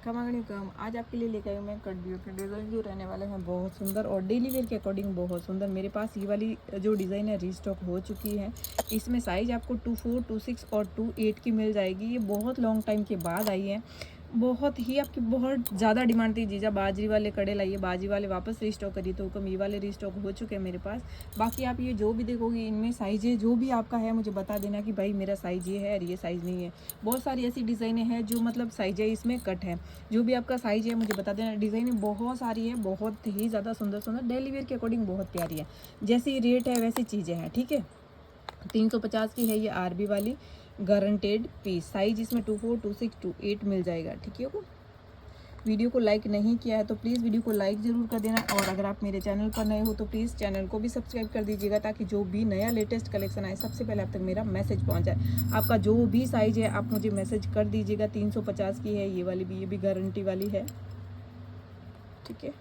खमागणी कम। आज आपके लिए लेकर आई हूँ मैं कट व्यू के डिज़ाइन जो रहने वाले हैं बहुत सुंदर और डेली वेयर के अकॉर्डिंग बहुत सुंदर। मेरे पास ये वाली जो डिज़ाइन है रीस्टॉक हो चुकी है। इसमें साइज़ आपको 24, 26 और 28 की मिल जाएगी। ये बहुत लॉन्ग टाइम के बाद आई है। बहुत ही आपकी बहुत ज़्यादा डिमांड थी, जीजा बाजरी वाले कड़े लाइए, बाजरी वाले वापस रीस्टॉक करिए, तो कम ये वाले रीस्टॉक हो चुके हैं मेरे पास। बाकी आप ये जो भी देखोगे इनमें साइज़ जो भी आपका है मुझे बता देना कि भाई मेरा साइज़ ये है और ये साइज़ नहीं है। बहुत सारी ऐसी डिज़ाइनें हैं जो मतलब साइज़ इसमें कट है। जो भी आपका साइज़ है मुझे बता देना। डिज़ाइनें बहुत सारी है, बहुत ही ज़्यादा सुंदर सुंदर, डेली वेयर के अकॉर्डिंग बहुत प्यारी है। जैसी रेट है वैसी चीज़ें हैं, ठीक है। 350 की है ये आरबी वाली गारंटेड पीस। साइज इसमें 24, 26, 28 मिल जाएगा, ठीक है। वीडियो को लाइक नहीं किया है तो प्लीज़ वीडियो को लाइक ज़रूर कर देना, और अगर आप मेरे चैनल पर नए हो तो प्लीज़ चैनल को भी सब्सक्राइब कर दीजिएगा, ताकि जो भी नया लेटेस्ट कलेक्शन आए सबसे पहले आप तक मेरा मैसेज पहुंच जाए। आपका जो भी साइज़ है आप मुझे मैसेज कर दीजिएगा। 350 की है ये वाली भी, ये भी गारंटी वाली है, ठीक है।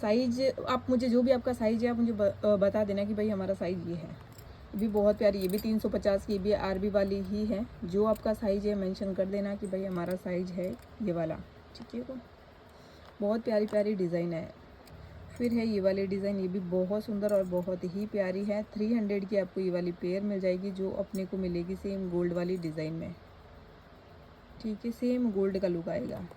साइज आप मुझे जो भी आपका साइज़ है आप मुझे बता देना कि भाई हमारा साइज़ ये है। ये भी बहुत प्यारी, ये भी 350 की, ये भी आरबी वाली ही है। जो आपका साइज़ है मेंशन कर देना कि भाई हमारा साइज़ है ये वाला, ठीक है। तो बहुत प्यारी प्यारी डिज़ाइन है। फिर है ये वाली डिज़ाइन, ये भी बहुत सुंदर और बहुत ही प्यारी है। 300 की आपको ये वाली पेयर मिल जाएगी, जो अपने को मिलेगी सेम गोल्ड वाली डिज़ाइन में, ठीक है। सेम गोल्ड का लुक आएगा।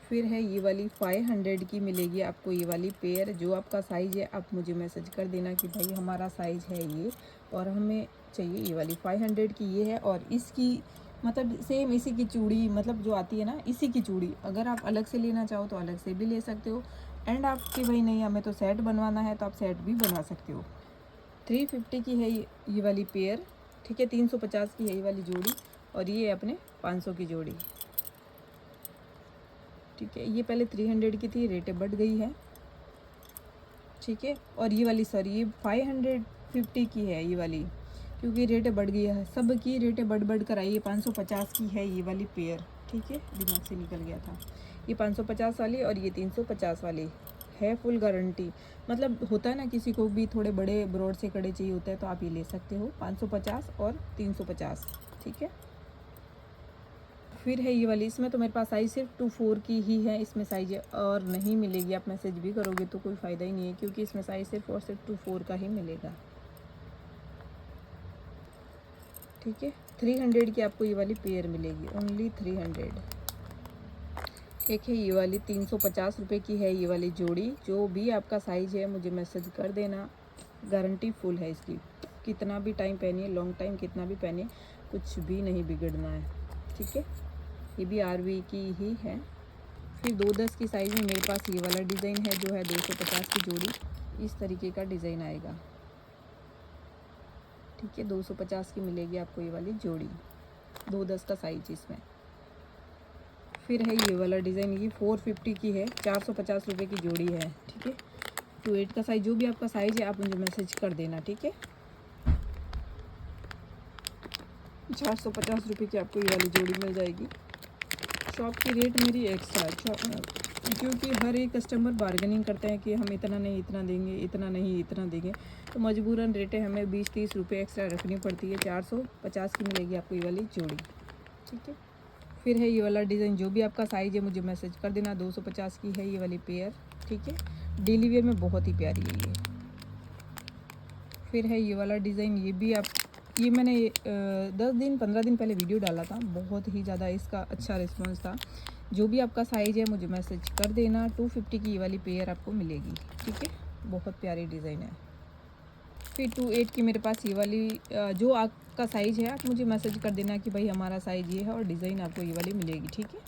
फिर है ये वाली 500 की मिलेगी आपको ये वाली पेयर। जो आपका साइज़ है आप मुझे मैसेज कर देना कि भाई हमारा साइज़ है ये और हमें चाहिए ये वाली। 500 की ये है, और इसकी मतलब सेम इसी की चूड़ी मतलब जो आती है ना, इसी की चूड़ी अगर आप अलग से लेना चाहो तो अलग से भी ले सकते हो। एंड आपकी भाई नहीं हमें तो सेट बनवाना है तो आप सेट भी बनवा सकते हो। 350 की है ये वाली पेयर, ठीक है। 350 की है ये वाली जोड़ी, और ये अपने 500 की जोड़ी, ठीक है। ये पहले 300 की थी, रेटें बढ़ गई है, ठीक है। और ये वाली सॉरी ये 550 की है ये वाली, क्योंकि रेटें बढ़ गई है, सब की रेटें बढ़ कर आई है। 550 की है ये वाली पेयर, ठीक है। दिमाग से निकल गया था। ये 550 वाली और ये 350 वाली है। फुल गारंटी, मतलब होता है ना किसी को भी थोड़े बड़े ब्रॉड से कड़े चाहिए होता है तो आप ये ले सकते हो। 550 और 350, ठीक है। फिर है ये वाली, इसमें तो मेरे पास साइज़ सिर्फ 24 की ही है। इसमें साइज़ और नहीं मिलेगी, आप मैसेज भी करोगे तो कोई फ़ायदा ही नहीं है, क्योंकि इसमें साइज़ सिर्फ और सिर्फ 24 का ही मिलेगा, ठीक है। 300 की आपको ये वाली पेयर मिलेगी, ओनली 300। एक है ये वाली 350 रुपये की है ये वाली जोड़ी। जो भी आपका साइज़ है मुझे मैसेज कर देना, गारंटी फुल है इसकी। कितना भी टाइम पहनिए, लॉन्ग टाइम कितना भी पहनिए, कुछ भी नहीं बिगड़ना है, ठीक है। ये भी आरवी की ही है। फिर 210 की साइज़ में मेरे पास ये वाला डिज़ाइन है जो है 250 की जोड़ी। इस तरीके का डिज़ाइन आएगा, ठीक है। 250 की मिलेगी आपको ये वाली जोड़ी, 210 का साइज इसमें। फिर है ये वाला डिज़ाइन, ये 450 की है, 450 रुपये की जोड़ी है, ठीक है। 28 का साइज, जो भी आपका साइज़ है आप मुझे मैसेज कर देना, ठीक है। 450 रुपये की आपको ये वाली जोड़ी मिल जाएगी। शॉप की रेट मेरी एक्स्ट्रा है, क्योंकि हर एक कस्टमर बार्गेनिंग करते हैं कि हम इतना नहीं इतना देंगे, इतना नहीं इतना देंगे, तो मजबूरन रेटें हमें 20-30 रुपये एक्स्ट्रा रखनी पड़ती है। 450 की मिलेगी आपको ये वाली जोड़ी, ठीक है। फिर है ये वाला डिज़ाइन, जो भी आपका साइज़ है मुझे मैसेज कर देना। 250 की है ये वाली पेयर, ठीक है। डेली वेयर में बहुत ही प्यारी है ये। फिर है ये वाला डिज़ाइन, ये भी आप ये मैंने 10 दिन 15 दिन पहले वीडियो डाला था, बहुत ही ज़्यादा इसका अच्छा रिस्पांस था। जो भी आपका साइज़ है मुझे मैसेज कर देना। 250 की ये वाली पेयर आपको मिलेगी, ठीक है। बहुत प्यारी डिज़ाइन है। फिर 28 की मेरे पास ये वाली जो आपका साइज़ है आप मुझे मैसेज कर देना कि भाई हमारा साइज़ ये है, और डिज़ाइन आपको ये वाली मिलेगी, ठीक है।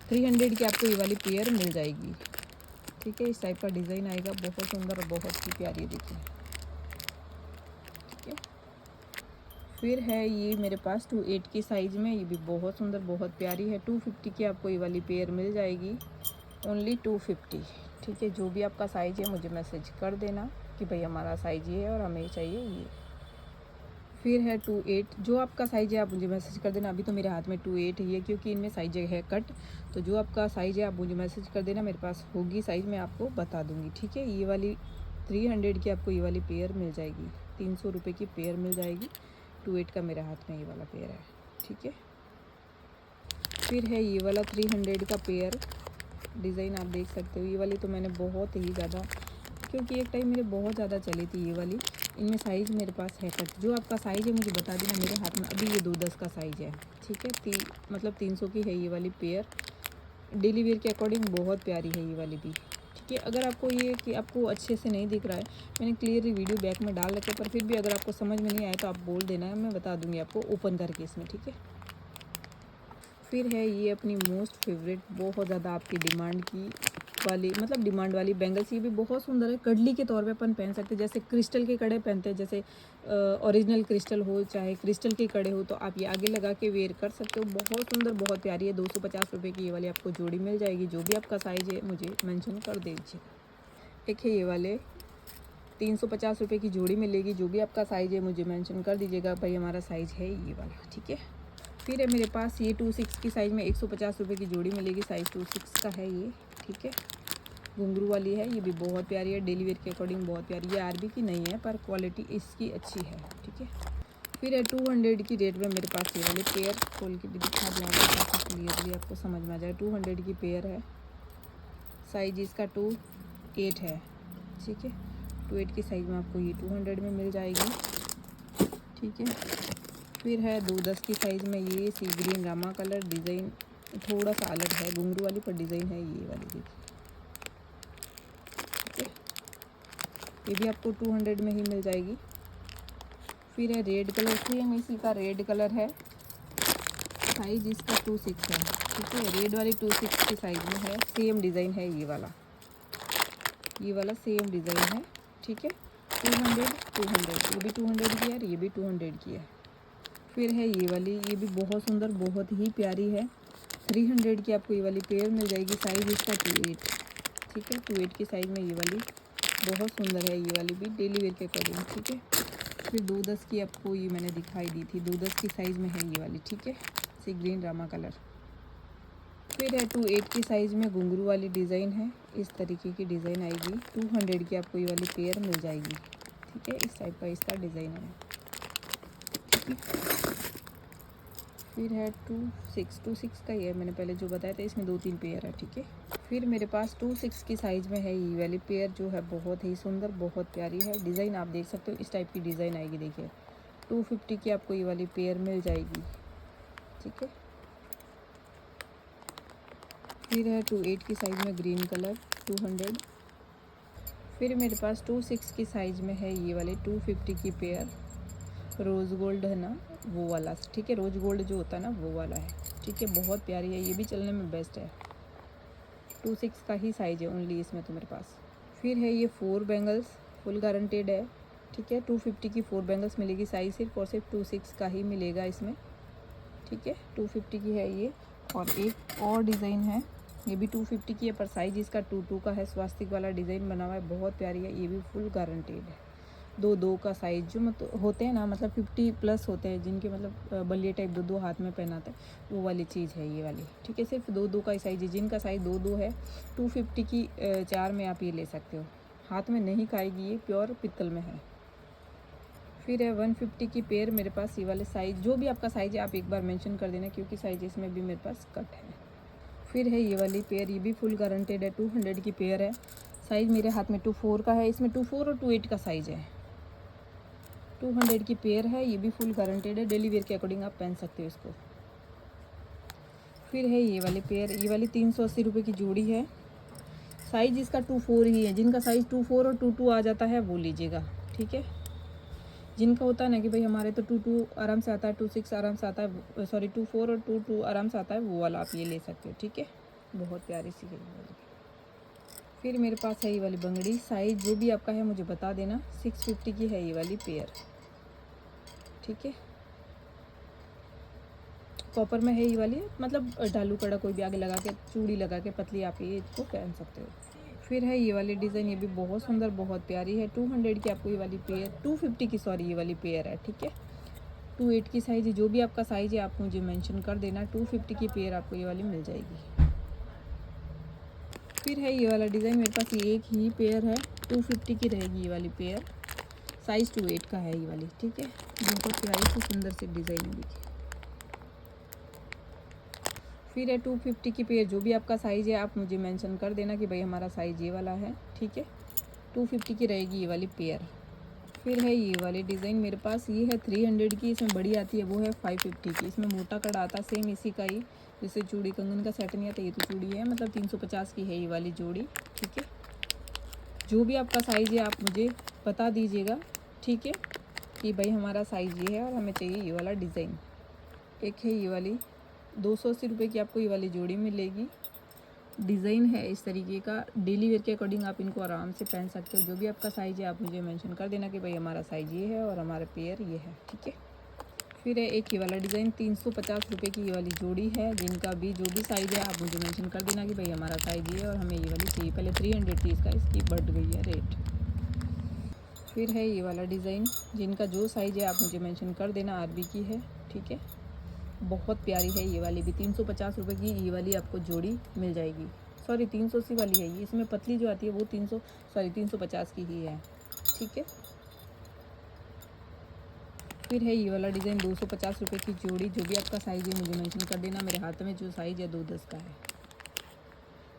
300 की आपको ये वाली पेयर मिल जाएगी, ठीक है। इस टाइप का डिज़ाइन आएगा, बहुत सुंदर और बहुत ही प्यारी, देखिए, ठीक है। फिर है ये मेरे पास 28 की साइज़ में, ये भी बहुत सुंदर बहुत प्यारी है। 250 की आपको ये वाली पेयर मिल जाएगी, ओनली 250, ठीक है। जो भी आपका साइज़ है मुझे मैसेज कर देना कि भाई हमारा साइज़ ये है और हमें चाहिए ये। फिर है 28, जो आपका साइज़ है आप मुझे मैसेज कर देना। अभी तो मेरे हाथ में 28 ही है, क्योंकि इनमें साइज़ है कट, तो जो आपका साइज़ है आप मुझे मैसेज कर देना, मेरे पास होगी साइज़ मैं आपको बता दूँगी, ठीक है। ये वाली 300 की आपको ये वाली पेयर मिल जाएगी, 300 रुपये की पेयर मिल जाएगी। 28 का मेरे हाथ में ये वाला पेयर है, ठीक है। फिर है ये वाला 300 का पेयर, डिज़ाइन आप देख सकते हो। ये वाली तो मैंने बहुत ही ज़्यादा, क्योंकि एक टाइम मेरे बहुत ज़्यादा चली थी ये वाली। इनमें साइज़ मेरे पास है कट, जो आपका साइज़ है मुझे बता देना। मेरे हाथ में अभी ये 210 का साइज़ है, ठीक है। मतलब 300 की है ये वाली पेयर। डेली वेयर के अकॉर्डिंग बहुत प्यारी है ये वाली भी, ठीक है। अगर आपको ये कि आपको अच्छे से नहीं दिख रहा है, मैंने क्लियरली वीडियो बैक में डाल रखा है, पर फिर भी अगर आपको समझ में नहीं आए तो आप बोल देना है, मैं बता दूँगी आपको ओपन करके इसमें, ठीक है। फिर है ये अपनी मोस्ट फेवरेट, बहुत ज़्यादा आपकी डिमांड की वाली, मतलब डिमांड वाली बैंगल्स। ये भी बहुत सुंदर है, कडली के तौर पे अपन पहन सकते हैं। जैसे क्रिस्टल के कड़े पहनते हैं, जैसे ओरिजिनल क्रिस्टल हो चाहे क्रिस्टल के कड़े हो, तो आप ये आगे लगा के वेयर कर सकते हो। बहुत सुंदर, बहुत प्यारी है। 250 रुपये की ये वाली आपको जोड़ी मिल जाएगी। जो भी आपका साइज़ है मुझे मेंशन कर दीजिए। एक है ये वाले 350 रुपये की जोड़ी मिलेगी। जो भी आपका साइज़ है मुझे मेंशन कर दीजिएगा, भाई हमारा साइज़ है ये वाला, ठीक है। फिर है मेरे पास ये 26 की साइज़ में 150 रुपये की जोड़ी मिलेगी। साइज़ 26 का है ये, ठीक है। घुंघरू वाली है, ये भी बहुत प्यारी है। डेली वेयर के अकॉर्डिंग बहुत प्यारी। ये आरबी की नहीं है, पर क्वालिटी इसकी अच्छी है, ठीक है। फिर है 200 की रेट में मेरे पास ये वाले पेयर, खोल के भी दिखा दूँ ताकि क्लियरली आपको समझ में आ जाए। 200 की पेयर है। साइज इसका 28 है, ठीक है। 28 की साइज़ में आपको ये 200 में मिल जाएगी, ठीक है। फिर है 210 की साइज़ में ये सी ग्रीन रामा कलर। डिज़ाइन थोड़ा सा अलग है, घुंघरू वाली पर डिज़ाइन है ये वाली, देखिए, ठीक है। ये भी आपको 200 में ही मिल जाएगी। फिर है रेड कलर, सेम इसी का रेड कलर है। साइज इसका 26 है, ठीक है। रेड वाली 26 की साइज़ में है। सेम डिज़ाइन है ये वाला सेम डिज़ाइन है, ठीक है। 200 200, ये भी 200 की है और ये भी 200 की है। फिर है ये वाली, ये भी बहुत सुंदर, बहुत ही प्यारी है। 300 की आपको ये वाली पेयर मिल जाएगी। साइज़ इसका 28, ठीक है। 28 की साइज़ में ये वाली बहुत सुंदर है, ये वाली भी डेली वेयर के अकॉर्डिंग, ठीक है। फिर 210 की आपको ये मैंने दिखाई दी थी, 210 की साइज़ में है ये वाली, ठीक है। सी ग्रीन रामा कलर। फिर है 28 की साइज़ में घुंघरू वाली डिज़ाइन है। इस तरीके की डिज़ाइन आएगी। 200 की आपको ये वाली पेयर मिल जाएगी, ठीक है। इस टाइप का इसका डिज़ाइन है, ठीक है। फिर है 26 का ही है, मैंने पहले जो बताया था। इसमें 2-3 पेयर है, ठीक है। फिर मेरे पास 26 की साइज़ में है ये वाली पेयर, जो है बहुत ही सुंदर, बहुत प्यारी है। डिज़ाइन आप देख सकते हो, इस टाइप की डिज़ाइन आएगी, देखिए। 250 की आपको ये वाली पेयर मिल जाएगी, ठीक है। फिर है 28 की साइज़ में ग्रीन कलर, 200। फिर मेरे पास 26 की साइज़ में है ये वाले 250 की पेयर। रोज़ गोल्ड है ना, वो वाला, ठीक है। रोज़ गोल्ड जो होता है ना, वो वाला है, ठीक है। बहुत प्यारी है, ये भी चलने में बेस्ट है। 26 का ही साइज़ है ओनली इसमें तो मेरे पास। फिर है ये 4 बैंगल्स, फुल गारंटेड है, ठीक है। 250 की 4 बैंगल्स मिलेगी। साइज़ सिर्फ और सिर्फ 26 का ही मिलेगा इसमें, ठीक है। 250 की है ये। और एक और डिज़ाइन है, ये भी 250 की है, पर साइज़ इसका 22 का है। स्वास्तिक वाला डिज़ाइन बना हुआ है, बहुत प्यारी है। ये भी फुल गारंटेड है। 2-2 का साइज़ जो मतलब होते हैं ना, मतलब 50 प्लस होते हैं जिनके मतलब बल्ले टाइप 2-2 हाथ में पहनाते हैं, वो वाली चीज़ है ये वाली, ठीक है। सिर्फ 2-2 का ही साइज़ है। जिनका साइज़ 2-2 है, 250 की 4 में आप ये ले सकते हो। हाथ में नहीं खाएगी, ये प्योर पित्तल में है। फिर है 150 की पेयर मेरे पास। ये वाले साइज़, जो भी आपका साइज़ है आप एक बार मेंशन कर देना, क्योंकि साइज़ इसमें भी मेरे पास कट है। फिर है ये वाली पेयर, ये भी फुल गारंटेड है। 200 की पेयर है। साइज़ मेरे हाथ में 24 का है। इसमें 24 और 28 का साइज़ है। 200 की पेयर है, ये भी फुल गारंटेड है। डेली वेयर के अकॉर्डिंग आप पहन सकते हो इसको। फिर है ये वाली पेयर, ये वाली 380 रुपये की जोड़ी है। साइज़ इसका 24 ही है। जिनका साइज़ 24 और 22 आ जाता है वो लीजिएगा, ठीक है। जिनका होता है ना कि भाई हमारे तो 22 आराम से आता है, 26 आराम से आता है, सॉरी 24 और 22 आराम से आता है, वो वाला आप ये ले सकते हो, ठीक है। बहुत प्यारी सी है वाली। फिर मेरे पास है ये वाली बंगड़ी। साइज़ जो भी आपका है मुझे बता देना। 650 की है ये वाली पेयर, ठीक है। कॉपर में है ये वाली, मतलब ढालू कड़ा कोई भी आगे लगा के, चूड़ी लगा के पतली आप ये इसको पहन सकते हो। फिर है ये वाली डिज़ाइन, ये भी बहुत सुंदर, बहुत प्यारी है। 200 की आपको ये वाली पेयर, 250 की सॉरी ये वाली पेयर है, ठीक है। 28 की साइज़ है। जो भी आपका साइज़ है आप मुझे मेंशन कर देना। 250 की पेयर आपको ये वाली मिल जाएगी। फिर है ये वाला डिज़ाइन, मेरे पास ये एक ही पेयर है। 250 की रहेगी ये वाली पेयर। साइज़ 28 का है ये वाली, ठीक है। बहुत प्यारी सी सुंदर सी डिज़ाइन है, देखिए। फिर है 250 की पेयर। जो भी आपका साइज़ है आप मुझे मेंशन कर देना कि भाई हमारा साइज़ ये वाला है, ठीक है। 250 की रहेगी ये वाली पेयर। फिर है ये वाली डिज़ाइन मेरे पास, ये है 300 की, इसमें बड़ी आती है, वो है 550 की। इसमें मोटा कड़ा आता है सेम इसी का ही, जैसे चूड़ी कंगन का सेट नहीं आता, ये तो चूड़ी है, मतलब 350 की है ये वाली जोड़ी, ठीक है। जो भी आपका साइज़ है आप मुझे बता दीजिएगा, ठीक है, कि भाई हमारा साइज़ ये है और हमें चाहिए ये वाला डिज़ाइन। एक है ये वाली 280 रुपये की आपको ये वाली जोड़ी मिलेगी। डिज़ाइन है इस तरीके का, डेली वेयर के अकॉर्डिंग आप इनको आराम से पहन सकते हो। जो भी आपका साइज़ है आप मुझे मेंशन कर देना कि भाई हमारा साइज़ ये है और हमारा पेयर ये है, ठीक है। फिर है एक ये वाला डिज़ाइन 350 रुपये की ये वाली जोड़ी है, जिनका भी जो भी साइज़ है आप मुझे मेंशन कर देना कि भाई हमारा साइज़ ये है और हमें ये वाली चाहिए। पहले 300 थी इसका, इसकी बढ़ गई है रेट। फिर है ये वाला डिज़ाइन, जिनका जो साइज़ है आप मुझे मेंशन कर देना, आरबी की है, ठीक है। बहुत प्यारी है ये वाली भी, 350 रुपये की ये वाली आपको जोड़ी मिल जाएगी। सॉरी 380 वाली है ये, इसमें पतली जो आती है वो 350 की ही है, ठीक है। फिर है ये वाला डिज़ाइन 250 रुपये की जोड़ी। जो भी आपका साइज़ है मुझे मेंशन कर देना, मेरे हाथ में जो साइज़ है 210 का है।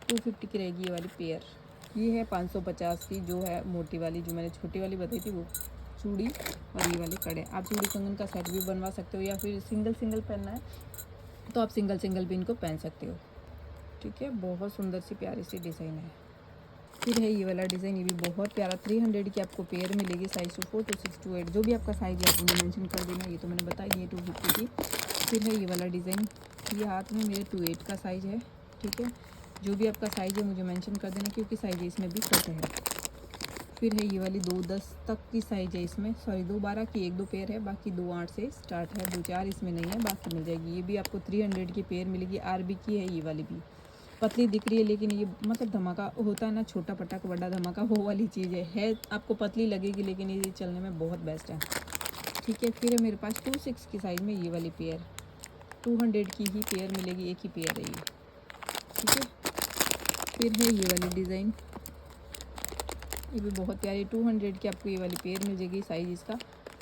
250 की रहेगी ये वाली पेयर। ये है 550 की, जो है मोटी वाली, जो मैंने छोटी वाली बताई थी वो चूड़ी और ये वाले कड़े। आप चूड़ी कंगन का सेट भी बनवा सकते हो, या फिर सिंगल सिंगल पहनना है तो आप सिंगल सिंगल भी इनको पहन सकते हो, ठीक है। बहुत सुंदर सी प्यारी सी डिज़ाइन है। फिर है ये वाला डिज़ाइन, ये भी बहुत प्यारा, 300 की आपको पेयर मिलेगी, साइज़ 2 4 2 6 2 8। जो भी आपका साइज़ है आप मुझे मेंशन कर देना, ये तो मैंने बताई दी है 250 की। फिर है ये वाला डिज़ाइन, ये हाथ में मेरे 28 का साइज़ है, ठीक है। जो भी आपका साइज़ है मुझे मेंशन कर देना, क्योंकि साइज़ इसमें भी कट है। फिर है ये वाली 210 तक की साइज़ है इसमें, सॉरी 212 की 1 2 पेयर है, बाकी 28 से स्टार्ट है, 24 इसमें नहीं है, बाकी मिल जाएगी। ये भी आपको 300 की पेयर मिलेगी, आरबी की है ये वाली भी। पतली दिख रही है लेकिन ये मतलब धमाका होता है ना, छोटा पटाखा बड़ा धमाका, वो वाली चीज़ है आपको पतली लगेगी लेकिन ये चलने में बहुत बेस्ट है, ठीक है। फिर है मेरे पास 26 की साइज़ में ये वाली पेयर, 200 की ही पेयर मिलेगी, एक ही पेयर है ये, ठीक है। फिर है ये वाली डिज़ाइन, ये भी बहुत प्यारी, 200 की आपको ये वाली पेयर मिल जाएगी। साइज़ इसका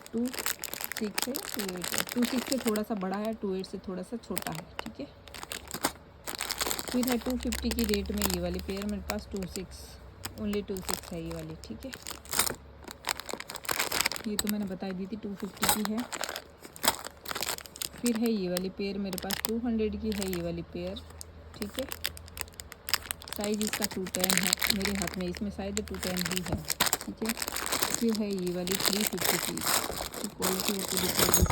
26 है, 28 है, 26 से थोड़ा सा बड़ा है, 28 से थोड़ा सा छोटा है, ठीक है। फिर है 250 की रेट में ये वाली पेयर मेरे पास, 26 ओनली 26 है ये वाली, ठीक है। ये तो मैंने बताई दी थी 250 की है। फिर है ये वाली पेयर मेरे पास 200 की है ये वाली पेयर, ठीक है। साइज़ इसका 210 है मेरे हाथ में, इसमें शायद 210 ही है, ठीक है। फिर है ये वाली 350 की, क्वालिटी आपको दिखाऊंगी,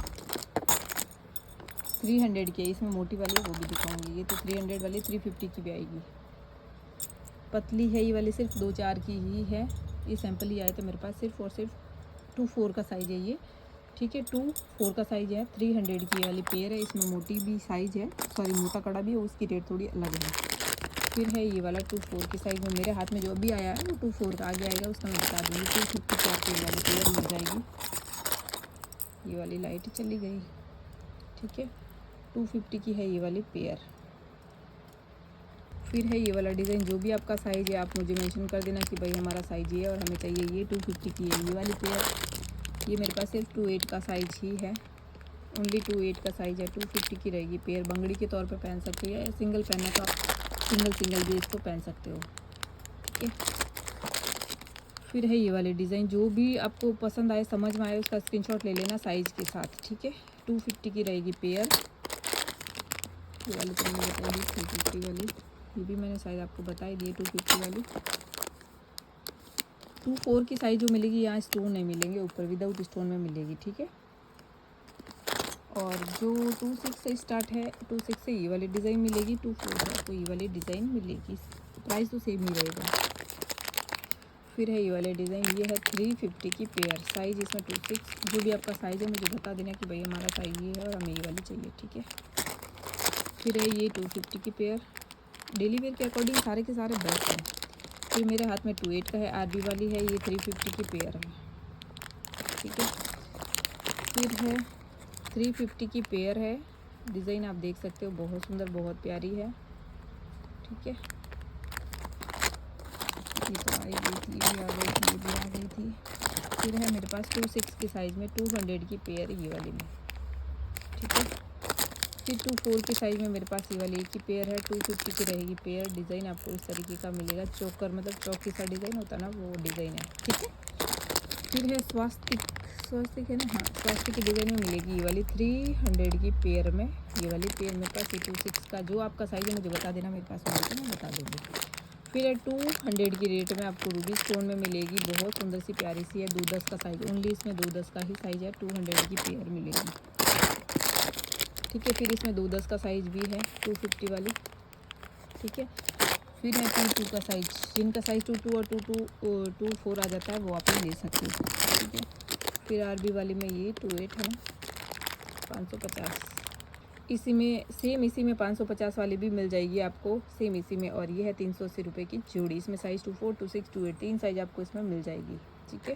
300 की है, इसमें मोटी वाली है वो भी दिखाऊंगी। ये तो 300 वाली 350 की भी आएगी, पतली है ये वाली, सिर्फ 2-4 की ही है। ये सैंपल ही आए थे मेरे पास, सिर्फ और सिर्फ 2-4 का साइज़ है ये, ठीक है। 2-4 का साइज़ है, 300 की ये वाली पेयर है। इसमें मोटी भी साइज़ है, सॉरी मोटा कड़ा भी है, उसकी रेट थोड़ी अलग है। फिर है ये वाला 2-4 की साइज़ में, मेरे हाथ में जो अभी आया है वो 2-4 का आगे आएगा, उसका मैं बता दूँगी। 250 की आपको ये वाली पेयर मिल जाएगी। ये वाली लाइट चली गई, ठीक है। 250 की है ये वाली पेयर। फिर है ये वाला डिज़ाइन, जो भी आपका साइज़ है आप मुझे मेंशन कर देना कि भाई हमारा साइज़ ये है और हमें चाहिए ये। 250 की है ये वाली पेयर। ये मेरे पास सिर्फ 28 का साइज़ ही है, ओनली 28 का साइज़ है। 250 की रहेगी पेयर, बंगड़ी के तौर पे पहन सकते हो या सिंगल पहनना तो आप सिंगल भी इसको पहन सकते हो, ठीक है। फिर है ये वाले डिज़ाइन, जो भी आपको पसंद आए समझ में आए उसका स्क्रीनशॉट ले लेना साइज़ के साथ, ठीक है। 250 की रहेगी पेयर। ये वाली तो मैंने बताई दी, 350 वाली ये भी मैंने शायद आपको बताई दी है। 250 वाली 2-4 की साइज़ जो मिलेगी, यहाँ स्टोन नहीं मिलेंगे, ऊपर विदाउट स्टोन में मिलेगी, ठीक है। और जो 26 से स्टार्ट है, 26 से ये वाली डिज़ाइन मिलेगी, 24 से आपको ये वाली डिज़ाइन मिलेगी, प्राइस तो सेम ही रहेगा। फिर है ये वाले डिज़ाइन, ये है 350 की पेयर, साइज़ इसमें 26। जो भी आपका साइज़ है मुझे बता देना कि भाई हमारा साइज़ ये है और हमें ये वाली चाहिए, ठीक है। फिर है ये 250 की पेयर, डेली वेयर के अकॉर्डिंग सारे के सारे बेस्ट हैं। फिर मेरे हाथ में 28 का है, आरबी वाली है, ये 350 की पेयर है, ठीक है। फिर है 350 की पेयर है, डिज़ाइन आप देख सकते हो, बहुत सुंदर बहुत प्यारी है, ठीक है। ये तो आई गई थी, ये भी आ गई थी, ये भी आ गई थी। फिर है मेरे पास 26 की साइज़ में 200 की पेयर ये वाली में, ठीक है। फिर 2/4 की साइज़ में मेरे पास ये वाली एक ही पेयर है, 250 की रहेगी पेयर। डिज़ाइन आपको इस तरीके का मिलेगा, चोकर मतलब चौकी सा डिज़ाइन होता है ना, वो डिज़ाइन है, ठीक है। फिर है स्वास्तिक है ना, हाँ स्वास्तिक की डिज़ाइन में मिलेगी ये वाली 300 की पेयर में। ये वाली पेयर मेरे पास 26 का, जो आपका साइज़ है मुझे बता देना, मेरे पास होगी तो मैं बता दूँगी। फिर है 200 की रेट में आपको रूबी स्टोन में मिलेगी, बहुत सुंदर सी प्यारी सी है। 210 का साइज़, ओनली इसमें 210 का ही साइज़ है, 200 की पेयर मिलेगी, ठीक है। फिर इसमें 210 का साइज़ भी है, 250 वाली, ठीक है। फिर है 22 का साइज़, जिनका साइज़ 22 और 24 आ जाता है वो आप ले सकते हो, ठीक है। फिर आरबी वाली में ये 28 है ना, 550। इसी में सेम, इसी में 550 वाली भी मिल जाएगी आपको, सेम इसी में। और ये है 380 रुपये की जोड़ी। इसमें साइज़ 24, 26, 28 3 साइज़ आपको इसमें मिल जाएगी, ठीक है।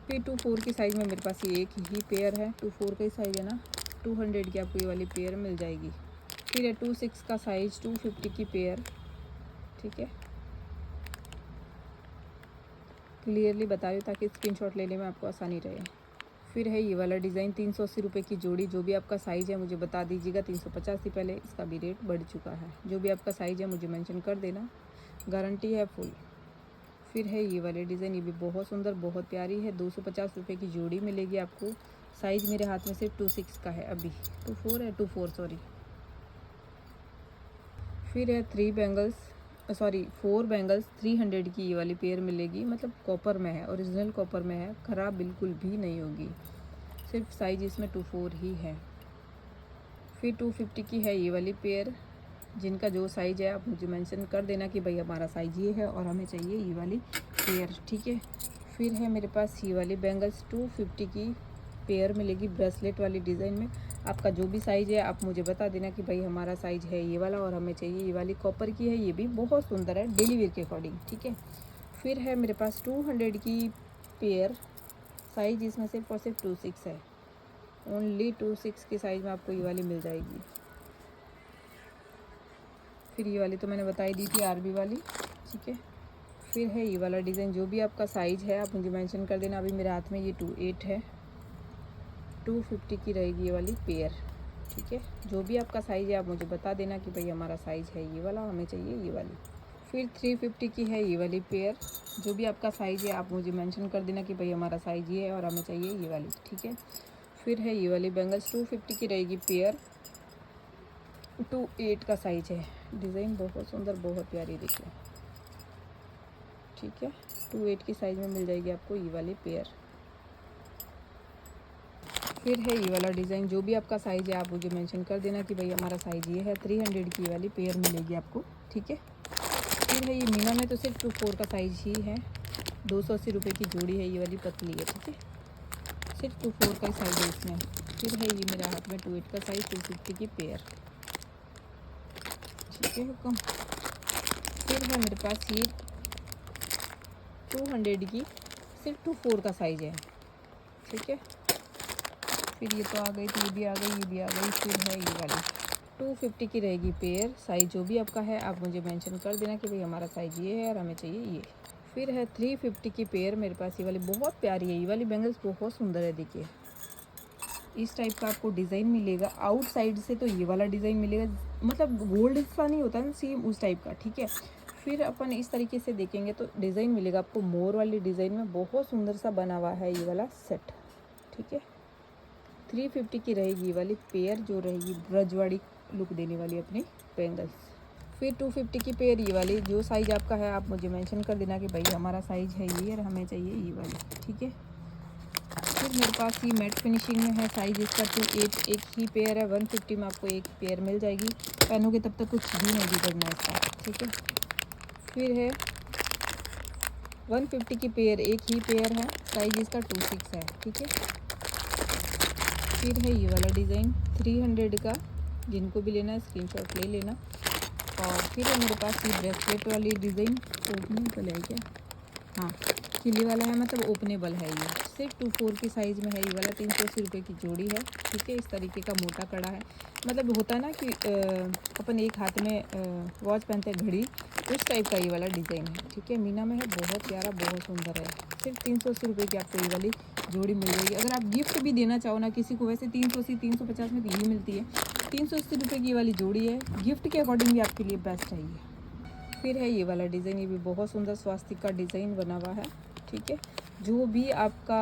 फिर 24 की साइज़ में मेरे पास ये एक ही पेयर है, 24 का ही साइज़ है ना, 200 की आपको ये वाली पेयर मिल जाएगी। फिर है 26 का साइज़, 250 की पेयर, ठीक है। क्लियरली बता रही हूँ ताकि स्क्रीनशॉट लेने में आपको आसानी रहे। फिर है ये वाला डिज़ाइन, 380 रुपये की जोड़ी। जो भी आपका साइज़ है मुझे बता दीजिएगा, 350 थी पहले, इसका भी रेट बढ़ चुका है। जो भी आपका साइज़ है मुझे मेंशन कर देना, गारंटी है फुल। फिर है ये वाले डिज़ाइन, ये भी बहुत सुंदर बहुत प्यारी है, 250 रुपये की जोड़ी मिलेगी आपको। साइज़ मेरे हाथ में सिर्फ 26 का है, अभी 24 सॉरी। फिर है 4 बैंगल्स 300 की ये वाली पेयर मिलेगी, मतलब कॉपर में है, ओरिजिनल कॉपर में है, ख़राब बिल्कुल भी नहीं होगी। सिर्फ साइज़ इसमें 24 ही है। फिर 250 की है ये वाली पेयर, जिनका जो साइज़ है आप मुझे मेंशन कर देना कि भाई हमारा साइज़ ये है और हमें चाहिए ये वाली पेयर, ठीक है। फिर है मेरे पास ये वाली बैंगल्स, 250 की पेयर मिलेगी, ब्रेसलेट वाली डिज़ाइन में। आपका जो भी साइज़ है आप मुझे बता देना कि भाई हमारा साइज़ है ये वाला और हमें चाहिए ये वाली। कॉपर की है, ये भी बहुत सुंदर है डेली वेयर के अकॉर्डिंग, ठीक है। फिर है मेरे पास 200 की पेयर, साइज़ इसमें सिर्फ और सिर्फ 26 है, ओनली 26 की साइज़ में आपको ये वाली मिल जाएगी। फिर ये वाली तो मैंने बताई दी थी, आरबी वाली, ठीक है। फिर है ये वाला डिज़ाइन, जो भी आपका साइज़ है आप मुझे मेंशन कर देना। अभी मेरे हाथ में ये 28 है, 250 की रहेगी ये वाली पेयर, ठीक है। जो भी आपका साइज़ है आप मुझे बता देना कि भाई हमारा साइज़ है ये वाला, हमें चाहिए ये वाली। फिर 350 की है ये वाली पेयर, जो भी आपका साइज़ है आप मुझे मेंशन कर देना कि भाई हमारा साइज़ ये है और हमें चाहिए ये वाली, ठीक है। फिर है ये वाली बैंगल्स, 250 की रहेगी पेयर, 28 का साइज़ है। डिज़ाइन बहुत सुंदर बहुत प्यारी देखिए, ठीक है। 28 की साइज़ में मिल जाएगी आपको ये वाली पेयर। फिर है ये वाला डिज़ाइन, जो भी आपका साइज़ है आप मुझे मेंशन कर देना कि भाई हमारा साइज़ ये है, 300 की वाली पेयर मिलेगी आपको, ठीक है। फिर है ये मीना में तो सिर्फ 24 का साइज़ ही है, 280 रुपये की जोड़ी है, ये वाली पतली है, ठीक है। सिर्फ 24 का ही साइज़ है इसमें। फिर है ये मेरा हाथ में 28 का साइज़, 250 की पेयर, ठीक है हुक्म। फिर है मेरे पास ये 200 की, सिर्फ 24 का साइज़ है, ठीक है। फिर ये तो आ गई थी, ये भी आ गई, ये भी आ गई। फिर है ये वाली 250 की रहेगी पेयर, साइज़ जो भी आपका है आप मुझे मेंशन कर देना कि भाई हमारा साइज़ ये है और हमें चाहिए ये। फिर है 350 की पेयर मेरे पास, ये वाली बहुत प्यारी है, ये वाली बैंगल्स बहुत सुंदर है देखिए। इस टाइप का आपको डिज़ाइन मिलेगा, आउटसाइड से तो ये वाला डिज़ाइन मिलेगा, मतलब गोल्ड सा नहीं होता ना, सेम उस टाइप का, ठीक है। फिर अपन इस तरीके से देखेंगे तो डिज़ाइन मिलेगा आपको मोर वाली डिज़ाइन में, बहुत सुंदर सा बना हुआ है ये वाला सेट, ठीक है। 350 की रहेगी ये वाली पेयर, जो रहेगी ब्रजवाड़ी लुक देने वाली अपनी बैंगल्स। फिर 250 की पेयर ये वाली, जो साइज़ आपका है आप मुझे मेंशन कर देना कि भाई हमारा साइज़ है ये और हमें चाहिए ये वाली, ठीक है। फिर मेरे पास ये मैट फिनिशिंग में है, साइज़ इसका 28, एक ही पेयर है, 150 में आपको एक पेयर मिल जाएगी। पहनोगे तब तक कुछ भी नहीं बिगड़ना इसका, ठीक है। फिर है 150 की पेयर, एक ही पेयर है, साइज़ इसका 26 है, ठीक है। फिर है ये वाला डिज़ाइन 300 का, जिनको भी लेना है स्क्रीनशॉट ले लेना। और फिर है मेरे पास ये ब्रेसलेट वाली डिज़ाइन, ओपनेबल है क्या, हाँ किले वाला है, मतलब ओपनेबल है ये, सिर्फ 24 की साइज़ में है ये वाला, 380 रुपये की जोड़ी है, ठीक है। इस तरीके का मोटा कड़ा है, मतलब होता है ना कि अपन एक हाथ में वॉच पहनते हैं, घड़ी, उस टाइप का ये वाला डिज़ाइन है, ठीक है। मीना में है, बहुत प्यारा बहुत सुंदर है। सिर्फ 380 रुपये की आपको ये वाली जोड़ी मिल जाएगी। अगर आप गिफ्ट भी देना चाहो ना किसी को, वैसे 380 350 में तो यही मिलती है, 380 रुपये की ये वाली जोड़ी है, गिफ्ट के अकॉर्डिंग भी आपके लिए बेस्ट है ये। फिर है ये वाला डिज़ाइन, ये भी बहुत सुंदर स्वास्तिक का डिज़ाइन बना हुआ है। ठीक है, जो भी आपका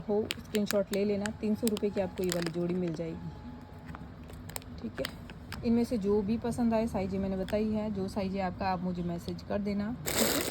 हो स्क्रीनशॉट ले लेना। 300 रुपये की आपको ये वाली जोड़ी मिल जाएगी। ठीक है, इनमें से जो भी पसंद आए, साइज़ मैंने बताई है, जो साइज़ है आपका आप मुझे मैसेज कर देना। ठीक है,